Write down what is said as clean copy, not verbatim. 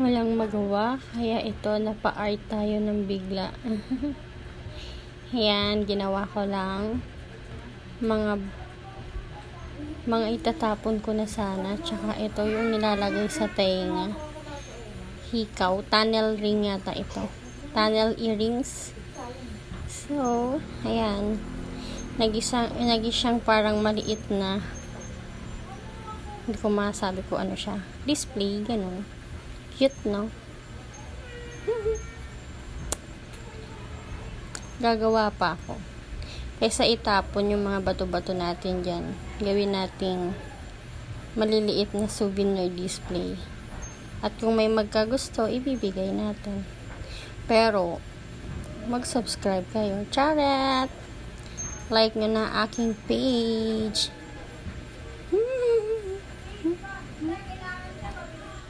Walang magawa, kaya ito, napa-art tayo ng bigla. Ayan, ginawa ko lang. Mga itatapon ko na sana. Tsaka ito yung nilalagay sa tenga. Hikaw, tunnel ring yata ito. Tunnel earrings. So, ayan. Naging parang maliit na. Hindi ko masabi ko ano siya. Display, ganun. Cute, no? Gagawa pa ako. Kaysa itapon yung mga bato-bato natin dyan, gawin nating maliliit na souvenir display. At kung may magkagusto, ibibigay natin. Pero, mag-subscribe kayo. Charet! Like nyo na aking page.